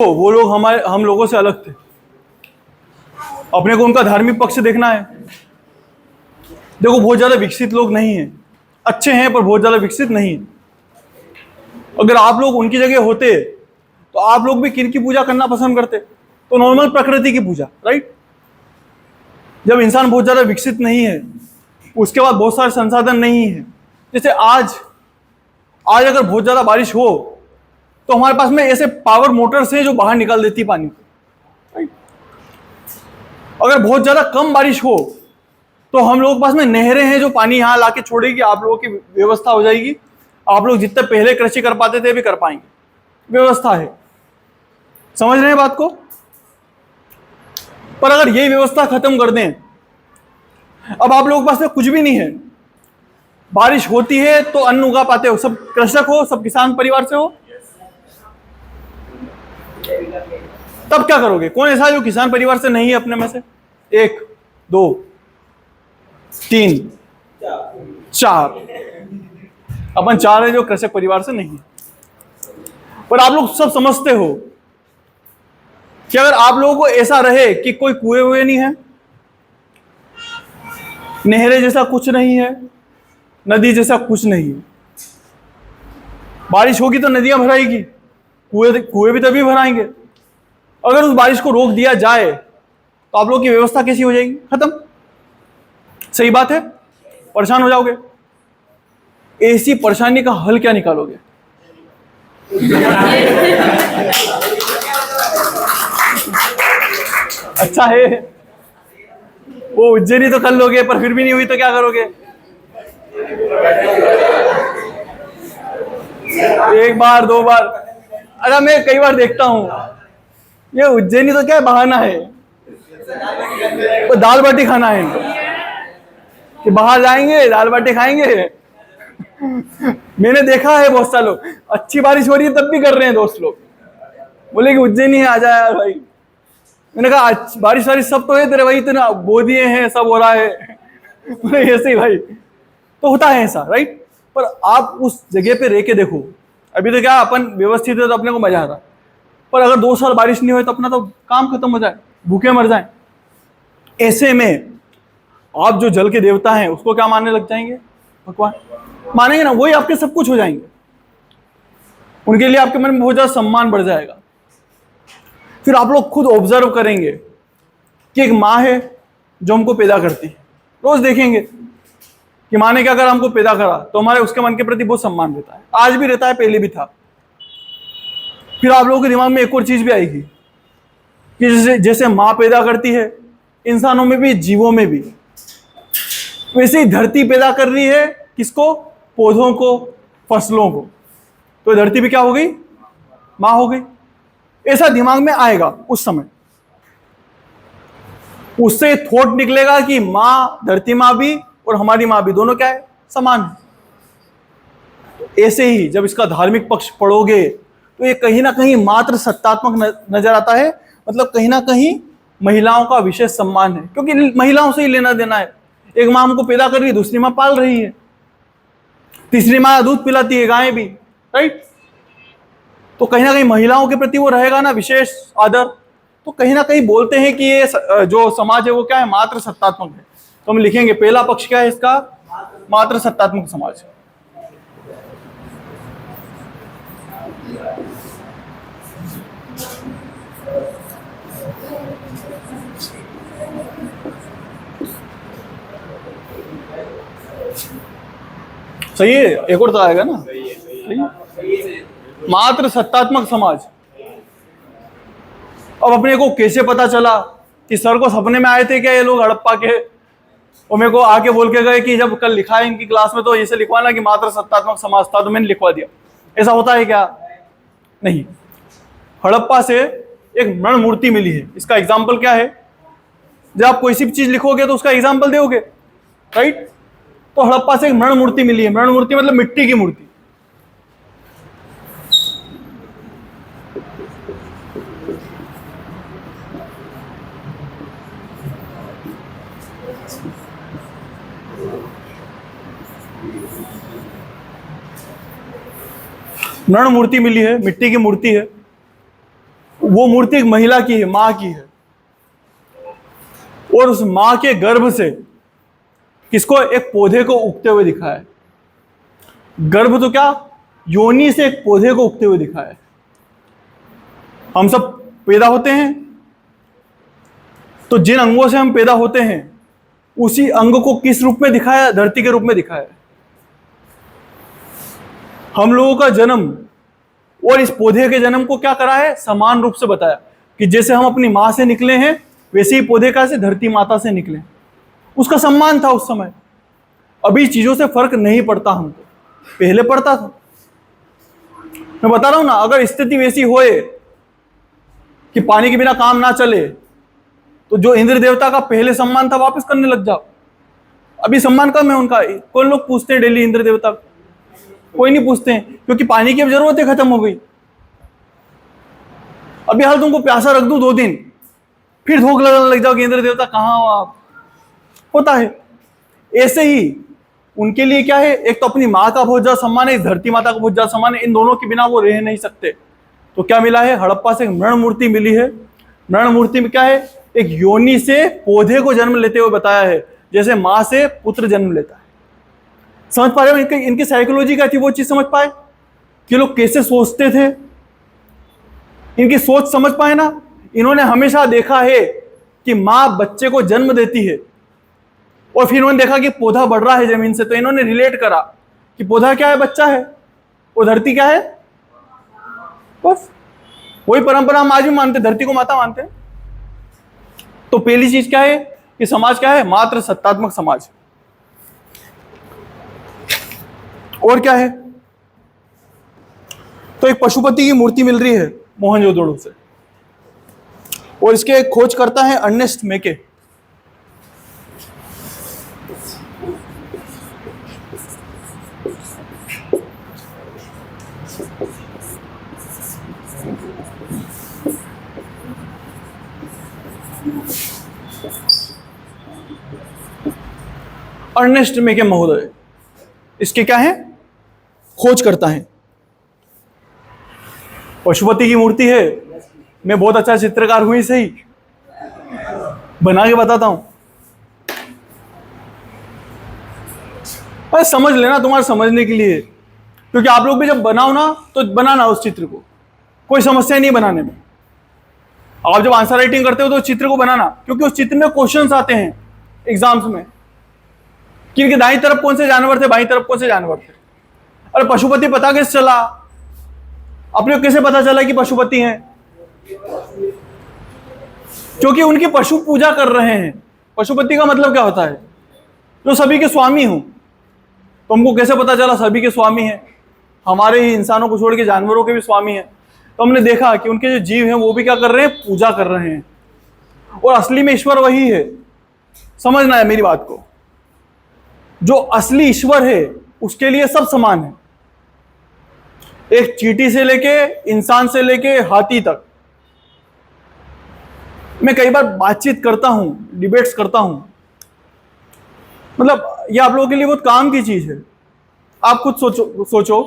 वो लोग हम लोगों से अलग थे। अपने को उनका धार्मिक पक्ष देखना है। देखो, बहुत ज्यादा विकसित लोग नहीं हैं, अच्छे हैं पर बहुत ज्यादा विकसित नहीं है। अगर आप लोग उनकी जगह होते तो आप लोग भी किन की पूजा करना पसंद करते? तो नॉर्मल प्रकृति की पूजा, राइट। जब इंसान बहुत ज्यादा विकसित नहीं है, उसके बाद बहुत सारे संसाधन नहीं है, जैसे आज अगर बहुत ज्यादा बारिश हो तो हमारे पास में ऐसे पावर मोटर्स हैं जो बाहर निकाल देती है पानी को, राइट। अगर बहुत ज्यादा कम बारिश हो तो हम लोगों के पास में नहरें हैं जो पानी यहां लाके छोड़ेगी, आप लोगों की व्यवस्था हो जाएगी। आप लोग जितने पहले कृषि कर पाते थे भी कर पाएंगे, व्यवस्था है। समझ रहे हैं बात को? पर अगर ये व्यवस्था खत्म कर दें, अब आप लोगों के पास में कुछ भी नहीं है, बारिश होती है तो अन्न उगा पाते हो, सब कृषक हो, सब किसान परिवार से हो, तब क्या करोगे? कौन ऐसा जो किसान परिवार से नहीं है अपने में से? 1 2 3 4, अपन 4 है जो कृषक परिवार से नहीं है। पर आप लोग सब समझते हो कि अगर आप लोगों को ऐसा रहे कि कोई कुएं हुए नहीं है, नहरें जैसा कुछ नहीं है, नदी जैसा कुछ नहीं है, बारिश होगी तो नदियां भराएगी, कुएं भी तभी भराएंगे। अगर उस बारिश को रोक दिया जाए तो आप लोग की व्यवस्था कैसी हो जाएगी? खत्म। सही बात है, परेशान हो जाओगे। ऐसी परेशानी का हल क्या निकालोगे? अच्छा है, वो उज्जैनी तो कर लोगे, पर फिर भी नहीं हुई तो क्या करोगे? 1 बार 2 बार, अरे मैं कई बार देखता हूं, ये उज्जैनी तो क्या है, बहाना है। वो दाल बाटी खाना है इनको, कि बाहर जाएंगे दाल बाटी खाएंगे। मैंने देखा है बहुत सारे लोग, अच्छी बारिश हो रही है तब भी कर रहे हैं। दोस्त लोग बोले कि उज्जैनी है, आ जा यार भाई। मैंने कहा बारिश वारिश सब तो है तेरे भाई, इतना बो दिए हैं, सब हो रहा है। ऐसे ही भाई तो होता है ऐसा, राइट। पर आप उस जगह पे रह के देखो, अभी तो क्या अपन व्यवस्थित है तो अपने को मजा आता, पर अगर 2 साल बारिश नहीं हो तो अपना तो काम खत्म हो जाए, भूखे मर जाए। ऐसे में आप जो जल के देवता हैं उसको क्या मानने लग जाएंगे? भगवान मानेंगे ना, वही आपके सब कुछ हो जाएंगे। उनके लिए आपके मन में बहुत ज्यादा सम्मान बढ़ जाएगा। फिर आप लोग खुद ऑब्जर्व करेंगे कि एक माँ है जो हमको पैदा करती है, रोज देखेंगे कि माँ ने क्या करा, हमको पैदा करा, तो हमारे उसके मन के प्रति बहुत सम्मान रहता है, आज भी रहता है, पहले भी था। फिर आप लोगों के दिमाग में एक और चीज भी आएगी कि जैसे माँ पैदा करती है इंसानों में भी, जीवों में भी, वैसे ही धरती पैदा कर रही है किसको? पौधों को, फसलों को। तो धरती भी क्या हो गई? माँ हो गई। ऐसा दिमाग में आएगा उस समय, उससे थॉट निकलेगा कि माँ, धरती माँ भी और हमारी माँ भी, दोनों क्या है? समान है। ऐसे ही जब इसका धार्मिक पक्ष पढ़ोगे तो ये कहीं ना कहीं मात्र सत्तात्मक नजर आता है। मतलब कहीं ना कहीं महिलाओं का विशेष सम्मान है, क्योंकि महिलाओं से ही लेना देना है। एक माँ हमको पैदा कर रही है, दूसरी माँ पाल रही है, तीसरी माँ दूध पिलाती है, गायें भी, राइट। तो कहीं ना कहीं महिलाओं के प्रति वो रहेगा ना विशेष आदर। तो कहीं ना कहीं बोलते हैं कि ये जो समाज है वो क्या है? मात्र सत्तात्मक है। तो हम लिखेंगे पहला पक्ष क्या है इसका? मात्र सत्तात्मक समाज। सही है, एक और तो आएगा ना। सही? मात्र सत्तात्मक समाज। अब अपने को कैसे पता चला कि सर को सपने में आए थे क्या ये लोग हड़प्पा के, और मेरे को आके बोल के गए कि जब कल लिखा है इनकी क्लास में तो ऐसे लिखवाना कि मात्र सत्तात्मक समाज था, तो मैंने लिखवा दिया। ऐसा होता है क्या? नहीं। हड़प्पा से एक मृण मूर्ति मिली है। इसका एग्जाम्पल क्या है? जब आप कोई सी भी चीज लिखोगे तो उसका एग्जाम्पल दोगे, राइट। तो हड़प्पा से एक मृण मूर्ति मिली है। मृण मूर्ति मतलब मिट्टी की मूर्ति। मृण मूर्ति मिली है, मिट्टी की मूर्ति है। वो मूर्ति एक महिला की है, मां की है, और उस मां के गर्भ से किसको, एक पौधे को उगते हुए दिखा है। गर्भ तो क्या, योनि से एक पौधे को उगते हुए दिखा है। हम सब पैदा होते हैं, तो जिन अंगों से हम पैदा होते हैं उसी अंग को किस रूप में दिखाया, धरती के रूप में दिखाया। हम लोगों का जन्म और इस पौधे के जन्म को क्या करा है, समान रूप से बताया कि जैसे हम अपनी मां से निकले हैं वैसे ही पौधे का से धरती माता से निकले। उसका सम्मान था उस समय। अभी चीजों से फर्क नहीं पड़ता हमको, पहले पड़ता था। मैं बता रहा हूं ना, अगर स्थिति वैसी होए कि पानी के बिना काम ना चले तो जो इंद्र देवता का पहले सम्मान था वापस करने लग जाओ। अभी सम्मान कम है उनका। कौन लोग पूछते हैं डेली इंद्र देवता? कोई नहीं पूछते हैं, क्योंकि पानी की अब जरूरतें खत्म हो गई। अभी हाल तुमको प्यासा रख दूं 2 दिन, फिर धोख लगाने लग जाओ कि इंद्र देवता कहाँ हो आप। होता है ऐसे ही। उनके लिए क्या है, एक तो अपनी माँ का बहुत ज्यादा सम्मान है, इस धरती माता का बहुत ज्यादा सम्मान है। इन दोनों के बिना वो रह नहीं सकते। तो क्या मिला है, हड़प्पा से एक मृण मूर्ति मिली है। मृण मूर्ति में क्या है, एक योनि से पौधे को जन्म लेते हुए बताया है, जैसे मां से पुत्र जन्म लेता है। समझ पा रहे हो इनकी साइकोलॉजी क्या थी, वो चीज समझ पाए कि लोग कैसे सोचते थे। इनकी सोच समझ पाए ना। इन्होंने हमेशा देखा है कि मां बच्चे को जन्म देती है, और फिर इन्होंने देखा कि पौधा बढ़ रहा है जमीन से, तो इन्होंने रिलेट करा कि पौधा क्या है, बच्चा है, और धरती क्या है। बस वही परंपरा हम आज भी मानते, धरती को माता मानते हैं। तो पहली चीज क्या है कि समाज क्या है, मात्र सत्तात्मक समाज। और क्या है, तो एक पशुपति की मूर्ति मिल रही है मोहनजोदड़ो से, और इसके खोज करता है अर्नेस्ट मेके। अर्नेस्ट मेके महोदय इसके क्या है, खोज करता है। पशुपति की मूर्ति है। मैं बहुत अच्छा चित्रकार हुई सही, बना के बताता हूं। अरे समझ लेना, तुम्हारे समझने के लिए, क्योंकि आप लोग भी जब बनाओ ना तो बनाना उस चित्र को, कोई समस्या नहीं बनाने में। आप जब आंसर राइटिंग करते हो तो चित्र को बनाना, क्योंकि उस चित्र में क्वेश्चंस आते हैं एग्जाम्स में कि इनके दाईं तरफ कौन से जानवर थे, बाईं तरफ कौन से जानवर थे। अरे पशुपति पता कैसे चला, अपने को कैसे पता चला कि पशुपति हैं? क्योंकि उनकी पशु पूजा कर रहे हैं। पशुपति का मतलब क्या होता है, जो सभी के स्वामी हो। तो हमको कैसे पता चला सभी के स्वामी हैं? हमारे ही इंसानों को छोड़ के जानवरों के भी स्वामी हैं। तो हमने देखा कि उनके जो जीव हैं वो भी क्या कर रहे हैं, पूजा कर रहे हैं। और असली में ईश्वर वही है, समझना है मेरी बात को। जो असली ईश्वर है उसके लिए सब समान है, एक चींटी से लेके इंसान से लेके हाथी तक। मैं कई बार बातचीत करता हूं, डिबेट्स करता हूं, मतलब ये आप लोगों के लिए बहुत काम की चीज है। आप खुद सोचो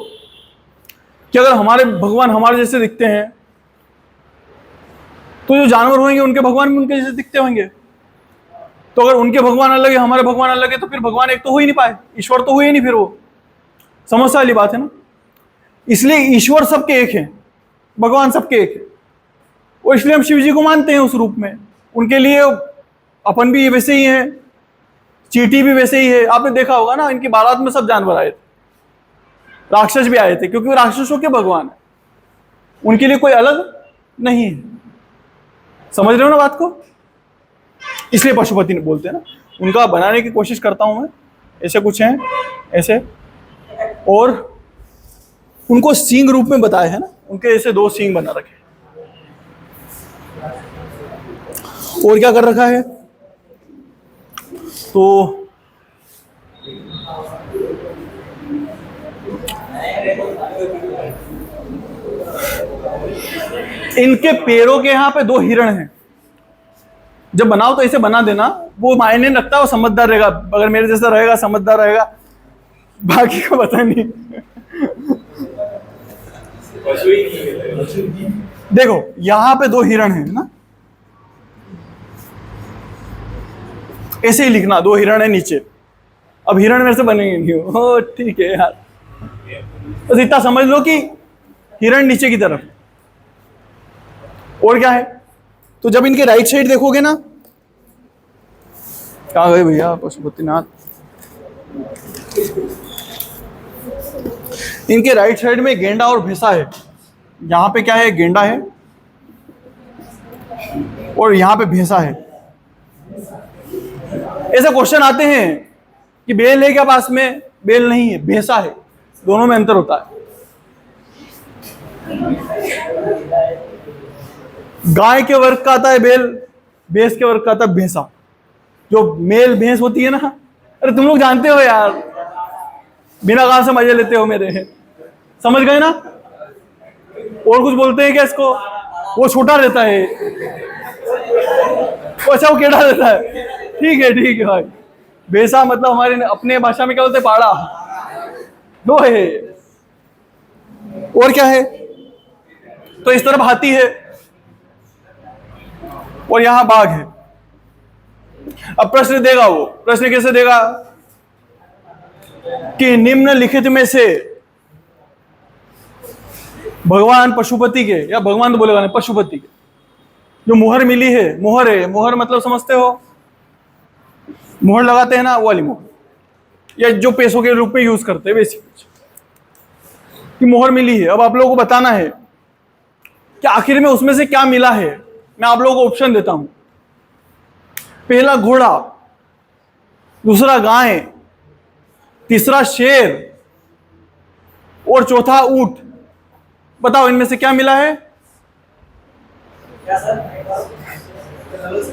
कि अगर हमारे भगवान हमारे जैसे दिखते हैं तो जो जानवर होंगे उनके भगवान भी उनके जैसे दिखते होंगे। तो अगर उनके भगवान अलग है, हमारे भगवान अलग है, तो फिर भगवान एक तो हो ही नहीं पाए, ईश्वर तो हुए ही नहीं फिर वो। समस्या वाली बात है ना। इसलिए ईश्वर सबके एक है, भगवान सबके एक है, और इसलिए हम शिव जी को मानते हैं उस रूप में। उनके लिए अपन भी वैसे ही हैं, चींटी भी वैसे ही है। आपने देखा होगा ना, इनकी बारात में सब जानवर आए थे, राक्षस भी आए थे, क्योंकि वो राक्षसों के भगवान है, उनके लिए कोई अलग नहीं है। समझ रहे हो ना बात को? इसलिए पशुपति ने बोलते हैं ना, उनका बनाने की कोशिश करता हूं मैं। ऐसे कुछ हैं ऐसे, और उनको सींग रूप में बताया है ना, उनके ऐसे 2 सींग बना रखे। और क्या कर रखा है, तो इनके पैरों के यहां पे 2 हिरण हैं। जब बनाओ तो ऐसे बना देना, वो मायने नहीं रखता, वो समझदार रहेगा। अगर मेरे जैसा रहेगा समझदार रहेगा, बाकी का पता नहीं। देखो यहां पे दो हिरण है ना, ऐसे ही लिखना, दो हिरण है नीचे। अब हिरण मेरे से बनेंगे नहीं, हो ठीक है यार, बस इतना समझ लो कि हिरण नीचे की तरफ। और क्या है, तो जब इनके राइट साइड देखोगे ना, कहां गए भैया पशुपतिनाथ, इनके राइट साइड में गेंडा और भैंसा है। यहां पे क्या है, गेंडा है और यहां पे भैंसा है। ऐसे क्वेश्चन आते हैं कि बेल है क्या पास में, बेल नहीं है, भैंसा है, दोनों में अंतर होता है। गाय के वर्ग का आता है बेल, भैंस के वर्ग का आता है भैंसा। जो मेल भैंस होती है ना, अरे तुम लोग जानते हो यार, बिना काम से मजे लेते हो मेरे, समझ गए ना। और कुछ बोलते हैं क्या इसको, वो छोटा रहता है, अच्छा वो केड़ा रहता है, ठीक है भाई। भैंसा मतलब हमारे अपने भाषा में क्या बोलते हैं, पाड़ा, वो है। और क्या है, तो इस तरफ हाथी है और यहां बाघ है। अब प्रश्न देगा वो, प्रश्न कैसे देगा कि निम्नलिखित में से भगवान पशुपति के, या भगवान तो बोलेगा नहीं, पशुपति के जो मुहर मिली है, मुहर है, मुहर मतलब समझते हो, मुहर लगाते हैं ना, वो वाली मुहर, या जो पैसों के रूप में यूज करते हैं बेसिक, कि मुहर मिली है। अब आप लोगों को बताना है कि आखिर में उसमें से क्या मिला है। मैं आप लोगों को ऑप्शन देता हूं, पहला घोड़ा, दूसरा गाय, तीसरा शेर और चौथा ऊंट। बताओ इनमें से क्या मिला है।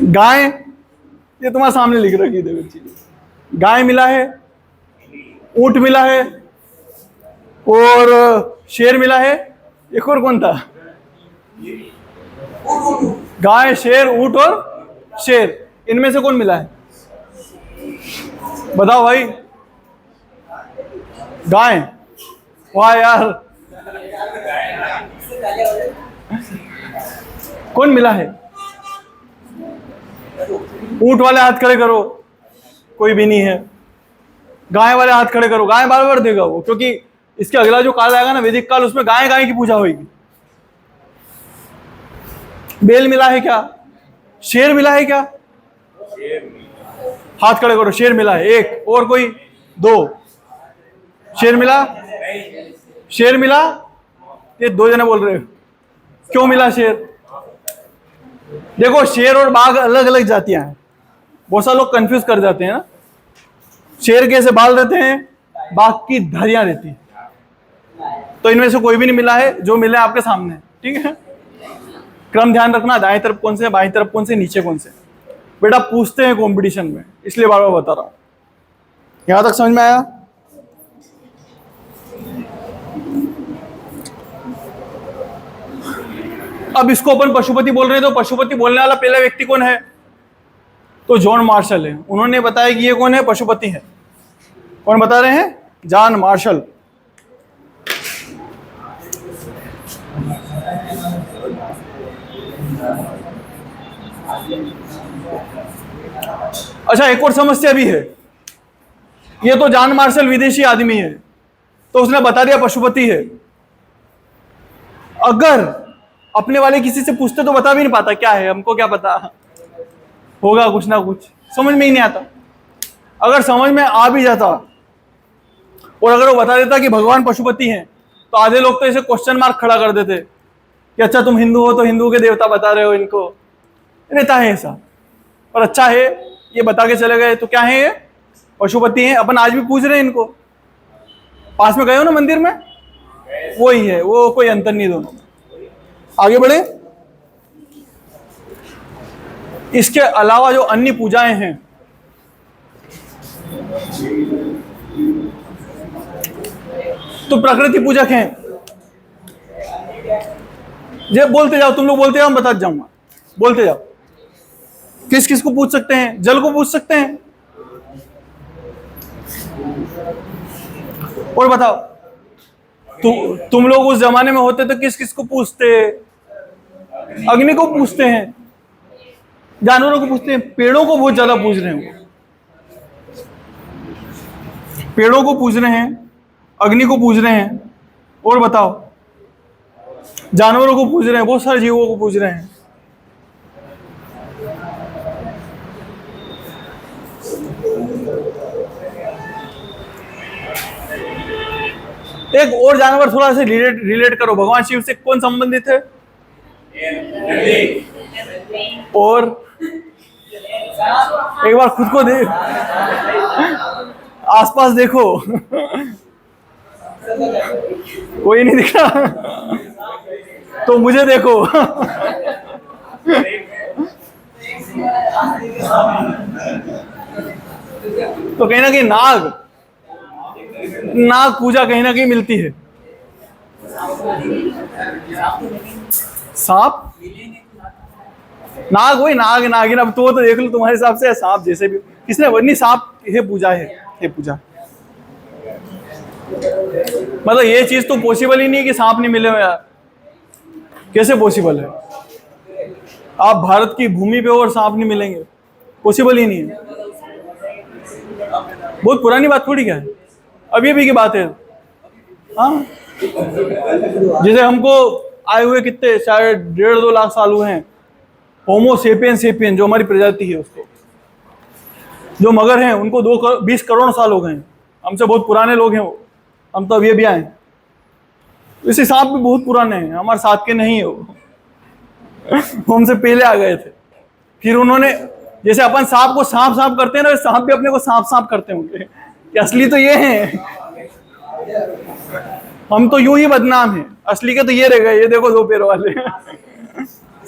गाय, ये तुम्हारे सामने लिख रखी है चीज, गाय मिला है, ऊंट मिला है और शेर मिला है। एक और कौन था, गाय, शेर, ऊंट और शेर, इनमें से कौन मिला है, बताओ भाई। गाय, वाह यार, कौन मिला है। ऊंट वाले हाथ खड़े करो, कोई भी नहीं है। गाय वाले हाथ खड़े करो, गाय बार बार देगा वो, क्योंकि इसके अगला जो काल आएगा ना, वैदिक काल, उसमें गाय गाय की पूजा होगी। बेल मिला है क्या, शेर मिला है क्या, हाथ खड़े करो, शेर मिला है एक, और कोई, दो, शेर मिला, शेर मिला, ये दो जने बोल रहे हो, क्यों मिला शेर। देखो शेर और बाघ अलग अलग जातियां हैं, बहुत सारे लोग कंफ्यूज कर जाते हैं ना। शेर के ऐसे बाल रहते हैं, बाघ की धारियां रहती हैं। तो इनमें से कोई भी नहीं मिला है, जो मिला है आपके सामने, ठीक है। क्रम ध्यान रखना, दाएं तरफ कौन से, बाएं तरफ कौन से, नीचे कौन से, बेटा पूछते हैं कंपटीशन में, इसलिए बार बार बता रहा हूं। यहां तक समझ में आया। अब इसको अपन पशुपति बोल रहे हैं, तो पशुपति बोलने वाला पहला व्यक्ति कौन है, तो जॉन मार्शल है। उन्होंने बताया कि ये कौन है, पशुपति है। कौन बता रहे हैं, जॉन मार्शल। अच्छा एक और समस्या भी है, ये तो जॉन मार्शल विदेशी आदमी है, तो उसने बता दिया पशुपति है। अगर अपने वाले किसी से पूछते तो बता भी नहीं पाता, क्या है हमको क्या पता, होगा कुछ ना कुछ, समझ में ही नहीं आता। अगर समझ में आ भी जाता और अगर वो बता देता कि भगवान पशुपति हैं, तो आधे लोग तो इसे क्वेश्चन मार्क खड़ा कर देते कि अच्छा तुम हिंदू हो तो हिंदू के देवता बता रहे हो, इनको रहता है ऐसा। पर अच्छा है ये बता के चले गए, तो क्या है ये, पशुपति हैं। अपन आज भी पूछ रहे हैं इनको, पास में गए हो ना मंदिर में, वही है वो, कोई अंतर नहीं दोनों में। आगे बढ़े। इसके अलावा जो अन्य पूजाएं हैं, तो प्रकृति पूजक हैं। ये बोलते जाओ, तुम लोग बोलते जाओ, मैं बताते जाऊंगा, बोलते जाओ। किस किस को पूछ सकते हैं, जल को पूछ सकते हैं, और बताओ तुम लोग उस जमाने में होते तो किस किस को पूछते, अग्नि को पूजते हैं, जानवरों को पूजते हैं, पेड़ों को बहुत ज्यादा पूज रहे हैं। वो पेड़ों को पूज रहे हैं, अग्नि को पूज रहे हैं, और बताओ जानवरों को पूज रहे हैं, बहुत सारे जीवों को पूज रहे हैं। एक और जानवर थोड़ा सा रिलेट करो, भगवान शिव से कौन संबंधित है? और एक बार खुद को देख, आसपास देखो, कोई नहीं दिख रहा, तो मुझे देखो। तो कहीं ना कहीं नाग पूजा कहीं ना कहीं मिलती है। सांप, नाग, वही नाग, नागिन, अब तो देख लो तुम्हारे हिसाब से सांप जैसे भी, किसने वही सांप है पूजा है, ये पूजा। मतलब ये चीज तो पॉसिबल ही नहीं कि सांप नहीं मिले हो यार, कैसे पॉसिबल है? आप भारत की भूमि पे हो और सांप नहीं मिलेंगे, पॉसिबल ही नहीं है। बहुत पुरानी बात थोड़ी क्या है, अभी अभी की बात है। हाँ, जैसे हमको आए हुए कितने, शायद 1.5-2 लाख साल हुए हैं, होमो सेपियन सेपियन जो हमारी प्रजाति है उसको। जो मगर हैं उनको 20 करोड़ साल हो गए हैं, हमसे बहुत पुराने लोग हैं वो, हम तो अभी अभी आए। इस हिसाब भी बहुत पुराने हैं, हमारे साथ के नहीं है वो हमसे पहले आ गए थे। फिर उन्होंने, जैसे अपन सांप को सांप सांप करते हैं ना, सांप भी अपने को सांप सांप करते होंगे कि असली तो ये हैं, हम तो यूं ही बदनाम हैं, असली के तो ये रह गए, ये देखो 2 पैर वाले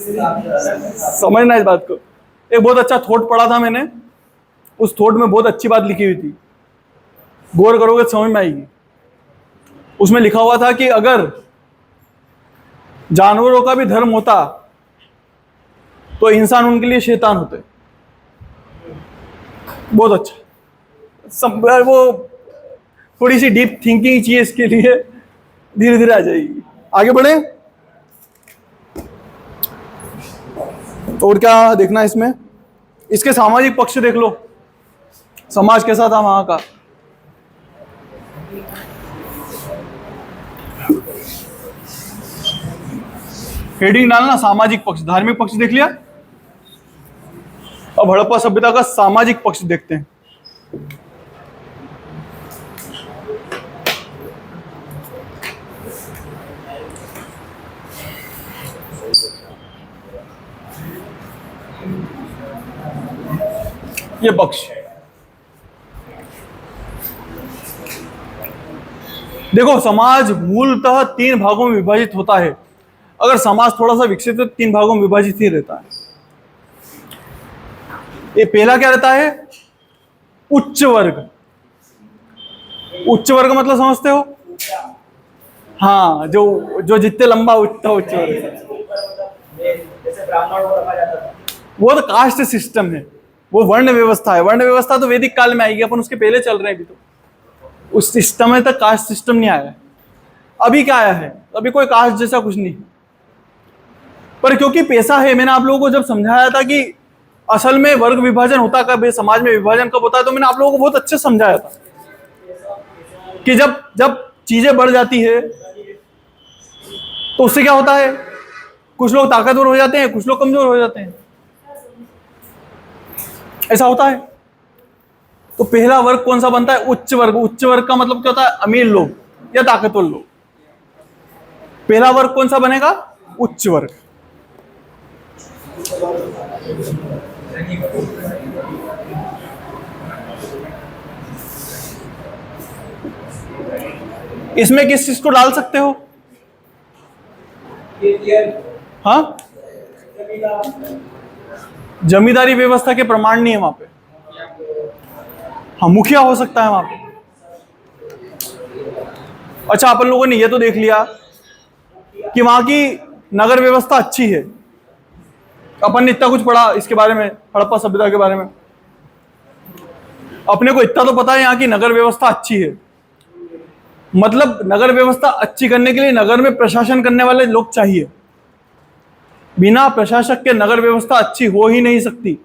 समझना इस बात को। एक बहुत अच्छा थॉट पढ़ा था मैंने, उस थॉट में बहुत अच्छी बात लिखी हुई थी, गौर करोगे तो समझ में आएगी। उसमें लिखा हुआ था कि अगर जानवरों का भी धर्म होता तो इंसान उनके लिए शैतान होते। बहुत अच्छा, सब वो थोड़ी सी डीप थिंकिंग चाहिए इसके लिए, धीरे धीरे आ जाएगी। आगे बढ़े, और क्या देखना है इसमें? इसके सामाजिक पक्ष देख लो, समाज कैसा था वहां का। हेडिंग डालना सामाजिक पक्ष, धार्मिक पक्ष देख लिया, अब हड़प्पा सभ्यता का सामाजिक पक्ष देखते हैं। ये पक्ष देखो, समाज मूलतः 3 भागों में विभाजित होता है। अगर समाज थोड़ा सा विकसित है तो 3 भागों में विभाजित ही रहता है। ये पहला क्या रहता है? उच्च वर्ग। उच्च वर्ग मतलब समझते हो? हाँ, जो जितने लंबा उठता उच्च वर्ग, वो तो कास्ट सिस्टम है, वो वर्ण व्यवस्था है। वर्ण व्यवस्था तो वैदिक काल में आएगी, अपन उसके पहले चल रहे हैं अभी तो, उस समय तक कास्ट सिस्टम नहीं आया है। अभी क्या आया है? अभी कोई कास्ट जैसा कुछ नहीं, पर क्योंकि पैसा है, मैंने आप लोगों को जब समझाया था कि असल में वर्ग विभाजन होता कब है, समाज में विभाजन कब होता है, तो मैंने आप लोगों को बहुत अच्छे समझाया था कि जब चीजें बढ़ जाती है तो उससे क्या होता है, कुछ लोग ताकतवर हो जाते हैं, कुछ लोग कमजोर हो जाते हैं, ऐसा होता है। तो पहला वर्ग कौन सा बनता है? उच्च वर्ग। उच्च वर्ग का मतलब क्या होता है? अमीर लोग या ताकतवर लोग। पहला वर्ग कौन सा बनेगा? उच्च वर्ग। इसमें किस चीज को डाल सकते हो? हाँ, जमींदारी व्यवस्था के प्रमाण नहीं है वहां पे। हाँ, मुखिया हो सकता है वहां पे। अच्छा, अपन लोगों ने ये तो देख लिया कि वहां की नगर व्यवस्था अच्छी है। अपन ने इतना कुछ पढ़ा इसके बारे में, हड़प्पा सभ्यता के बारे में, अपने को इतना तो पता है यहाँ की नगर व्यवस्था अच्छी है। मतलब नगर व्यवस्था अच्छी करने के लिए नगर में प्रशासन करने वाले लोग चाहिए। बिना प्रशासक के नगर व्यवस्था अच्छी हो ही नहीं सकती।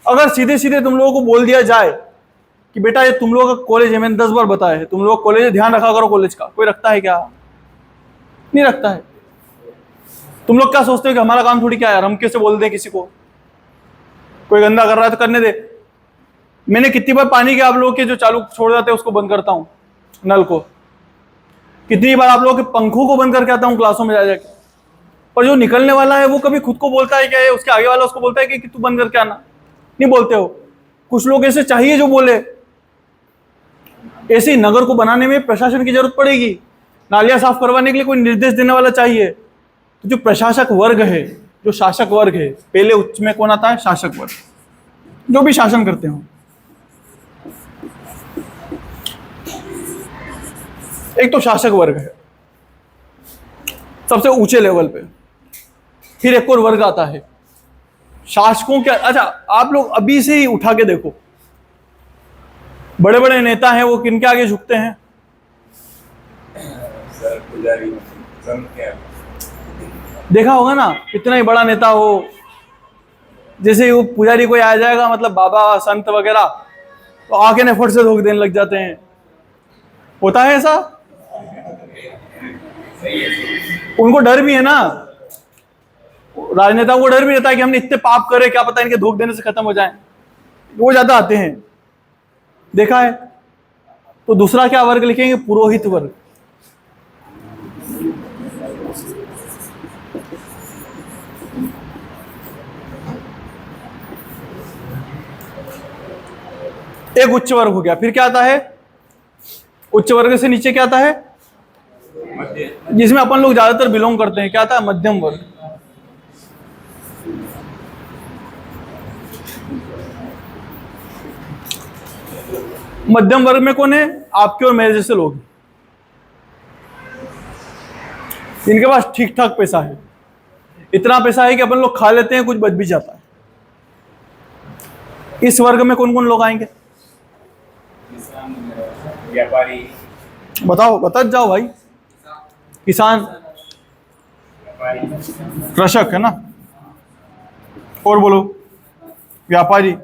अगर सीधे सीधे तुम लोगों को बोल दिया जाए कि बेटा ये तुम लोगों का कॉलेज है, मैंने 10 बार बताया है, तुम लोग कॉलेज है, ध्यान रखा करो कॉलेज का, कोई रखता है क्या? नहीं रखता है। तुम लोग क्या सोचते हो कि हमारा काम थोड़ी क्या है, हम कैसे बोल दें किसी को? कोई गंदा कर रहा है तो करने दे। मैंने कितनी बार पानी के आप लोगों के जो चालू छोड़ जाते हैं उसको बंद करता हूँ, नल को। कितनी बार आप लोगों के पंखों को बंद करके आता हूँ क्लासों में जा जाके। पर जो निकलने वाला है वो कभी खुद को बोलता है क्या? है उसके आगे वाला उसको बोलता है कि तू बंद करके आना? नहीं बोलते हो। कुछ लोग ऐसे चाहिए जो बोले। ऐसे नगर को बनाने में प्रशासन की जरूरत पड़ेगी। नालियां साफ करवाने के लिए कोई निर्देश देने वाला चाहिए। तो जो प्रशासक वर्ग है, जो शासक वर्ग है, पहले उच्च में कौन आता है? शासक वर्ग, जो भी शासन करते हो। एक तो शासक वर्ग है सबसे ऊंचे लेवल पे, फिर एक और वर्ग आता है शासकों के। अच्छा, आप लोग अभी से ही उठा के देखो, बड़े बड़े नेता हैं वो किनके आगे झुकते हैं? देखा होगा ना, कितना ही बड़ा नेता हो, जैसे वो पुजारी कोई आ जाएगा, मतलब बाबा संत वगैरह, तो आके ने फट से धोख देने लग जाते हैं। होता है ऐसा? उनको डर भी है ना, राजनेताओं को डर भी रहता है कि हमने इतने पाप करे, क्या पता इनके धोख देने से खत्म हो जाए, वो ज्यादा आते हैं। देखा है? तो दूसरा क्या वर्ग लिखेंगे? पुरोहित वर्ग। एक उच्च वर्ग हो गया। फिर क्या आता है? उच्च वर्ग से नीचे क्या आता है? जिसमें अपन लोग ज्यादातर बिलोंग करते हैं, क्या आता है? मध्यम वर्ग। मध्यम वर्ग में कौन है? आपके और मेरे जैसे लोग, जिनके पास ठीक ठाक पैसा है। इतना पैसा है कि अपन लोग खा लेते हैं, कुछ बच भी जाता है। इस वर्ग में कौन कौन लोग आएंगे? व्यापारी। बताओ, बता जाओ भाई। किसान, कृषक है ना, और बोलो व्यापारी,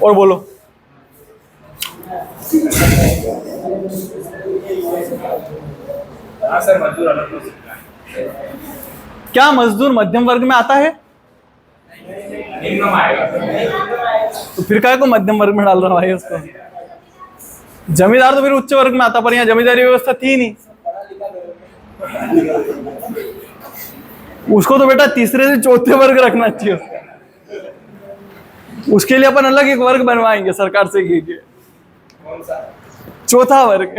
और बोलो सर मजदूर अलग हो सकता है। क्या मजदूर मध्यम वर्ग में आता है? निम्न में आएगा। तो फिर काय को मध्यम वर्ग में डाल रहा है उसको? जमींदार तो फिर उच्च वर्ग में आता, पर यहाँ जमींदारी व्यवस्था थी नहीं। उसको तो बेटा तीसरे से चौथे वर्ग रखना चाहिए उसका। उसके लिए अपन अलग एक वर्ग बनवाएंगे सरकार से के। चौथा वर्ग।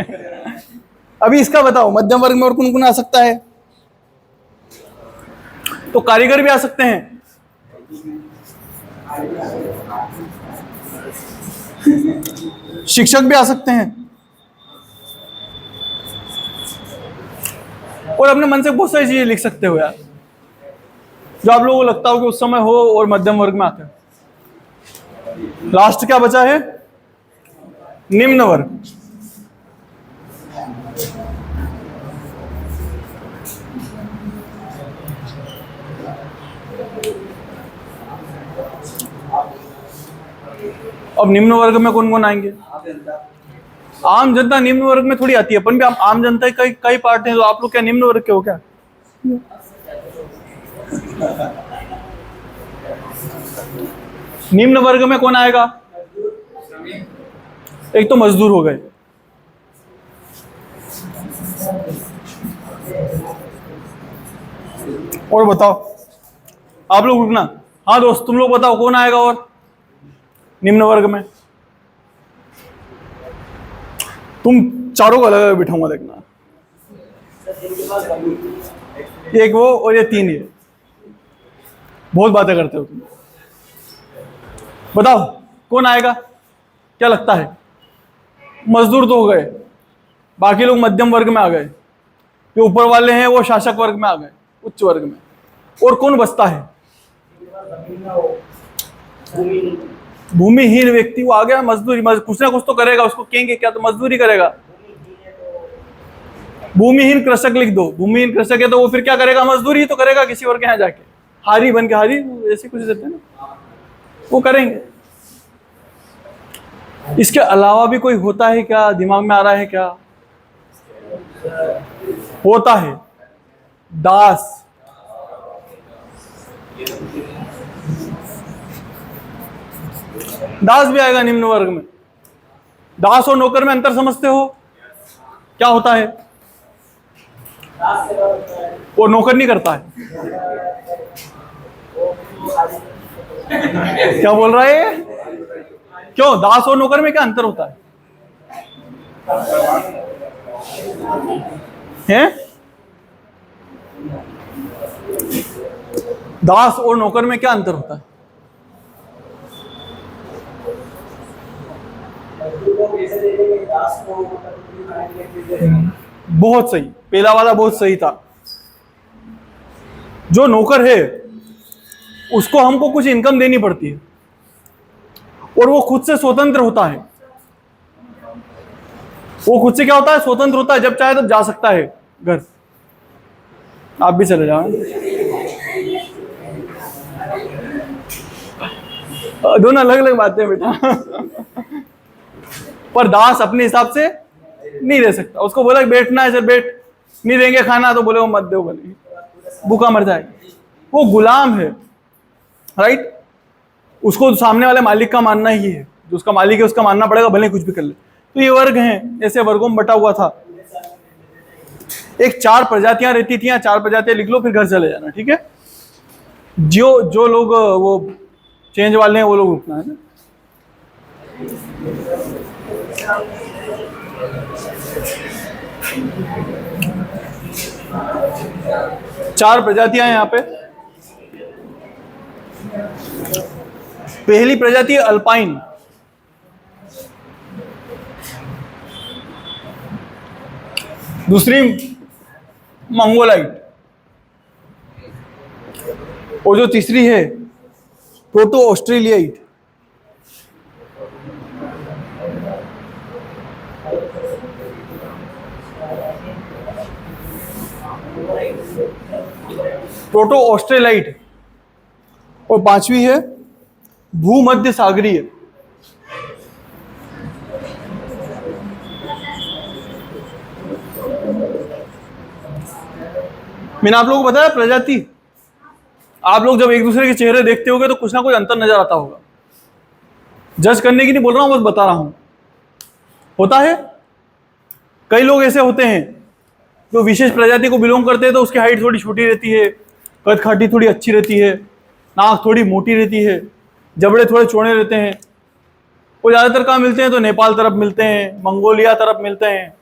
अभी इसका बताओ, मध्यम वर्ग में और कौन कौन आ सकता है? तो कारीगर भी आ सकते हैं, शिक्षक भी आ सकते हैं, और अपने मन से बहुत सारी चीजें लिख सकते हो यार, जो आप लोगों को लगता हो कि उस समय हो और मध्यम वर्ग में आते हैं। लास्ट क्या बचा है? निम्न वर्ग। अब निम्न वर्ग में कौन कौन आएंगे? आम जनता निम्न वर्ग में थोड़ी आती है, अपन भी आम जनता के कई पार्ट हैं। तो आप लोग क्या निम्न वर्ग के हो क्या? निम्न वर्ग में कौन आएगा? एक तो मजदूर हो गए, और बताओ आप लोग, रुकना। हाँ दोस्त, तुम लोग बताओ कौन आएगा और निम्न वर्ग में? तुम चारों को अलग अलग बिठाऊंगा, देखना। एक वो और ये तीन ये। बहुत बातें करते हो तुम। बताओ कौन आएगा? क्या लगता है? मजदूर तो हो गए, बाकी लोग मध्यम वर्ग में आ गए, जो ऊपर वाले हैं वो शासक वर्ग में आ गए, उच्च वर्ग में। और कौन बचता है? भूमिहीन व्यक्ति, वो आ गया मजदूरी। कुछ ना कुछ तो करेगा, उसको कहेंगे क्या? तो मजदूरी करेगा। भूमिहीन कृषक लिख दो। भूमिहीन कृषक है तो वो फिर क्या करेगा, मजदूरी तो करेगा किसी और के यहाँ जाके, हारी बन के, हारी ऐसे कुछ देते हैं ना, वो करेंगे। इसके अलावा भी कोई होता है क्या, दिमाग में आ रहा है क्या? होता है दास। दास भी आएगा निम्न वर्ग में। दास और नौकर में अंतर समझते हो? क्या होता है? वो नौकर नहीं करता है। क्या बोल रहा है? क्यों? दास और नौकर में क्या अंतर होता है? हैं? दास और नौकर में क्या अंतर होता है? बहुत सही, पहला वाला बहुत सही था। जो नौकर है उसको हमको कुछ इनकम देनी पड़ती है और वो खुद से स्वतंत्र होता है। वो खुद से क्या होता है? स्वतंत्र होता है। जब चाहे तब जा सकता है घर। आप भी चले जाओ। दोनों अलग अलग बातें बेटा। पर दास अपने हिसाब से नहीं रह सकता। उसको बोला कि बैठना है, चल बैठ। नहीं देंगे खाना तो बोले वो मत दो, बोले भूखा मर जाएगा। वो गुलाम है, राइट? उसको सामने वाले मालिक का मानना ही है, जो उसका मालिक है उसका मानना पड़ेगा, भले कुछ भी कर ले। तो ये वर्ग हैं, ऐसे वर्गों में बटा हुआ था। एक 4 प्रजातियां रहती थी, 4 प्रजातियां लिख लो, फिर घर चले जाना, ठीक है? जो लोग वो चेंज वाले हैं वो लोग रुकना है ना। चार प्रजातियां हैं यहां पे। पहली प्रजाति है अल्पाइन। दूसरी मंगोलाइट। और जो तीसरी है प्रोटो ऑस्ट्रेलियाइट। प्रोटो ऑस्ट्रेलाइट। और पांचवी है भूमध्य सागरीय। मैंने आप लोगों को बताया प्रजाति। आप लोग जब एक दूसरे के चेहरे देखते होगे तो कुछ ना कुछ अंतर नजर आता होगा। जज करने की नहीं बोल रहा हूं, बस बता रहा हूं। होता है। कई लोग ऐसे होते हैं जो विशेष प्रजाति को बिलोंग करते हैं, तो उसकी हाइट थोड़ी छोटी रहती है, कद काठी थोड़ी अच्छी रहती है, नाक थोड़ी मोटी रहती है, जबड़े थोड़े चौड़े रहते हैं। वो ज़्यादातर कहाँ मिलते हैं? तो नेपाल तरफ मिलते हैं, मंगोलिया तरफ मिलते हैं,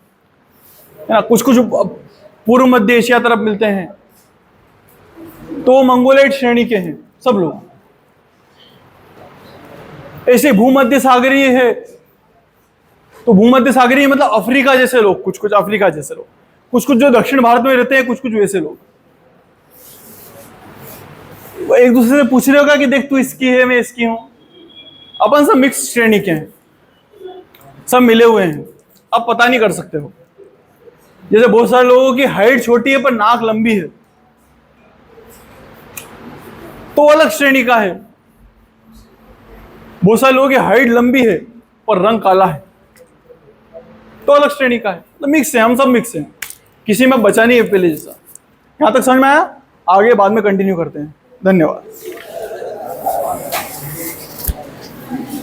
है ना। कुछ कुछ पूर्व मध्य एशिया तरफ मिलते हैं। तो मंगोलाइट श्रेणी के हैं सब लोग। ऐसे भूमध्य सागरीय है, तो भूमध्य सागरीय मतलब अफ्रीका जैसे लोग, कुछ कुछ अफ्रीका जैसे लोग, कुछ कुछ जो दक्षिण भारत में रहते हैं, कुछ कुछ वैसे लोग। एक दूसरे से पूछ रहे होगा कि देख तू इसकी है, मैं इसकी हूं। अपन सब मिक्स श्रेणी के हैं, सब मिले हुए हैं। अब पता नहीं कर सकते हो। जैसे बहुत सारे लोगों की हाइट छोटी है पर नाक लंबी है, तो अलग श्रेणी का है। बहुत सारे लोगों की हाइट लंबी है और रंग काला है, तो अलग श्रेणी का है। तो मिक्स है, हम सब मिक्स हैं, किसी में बचा नहीं है पहले जैसा। यहां तक समझ में आया? आगे बाद में कंटिन्यू करते हैं। धन्यवाद।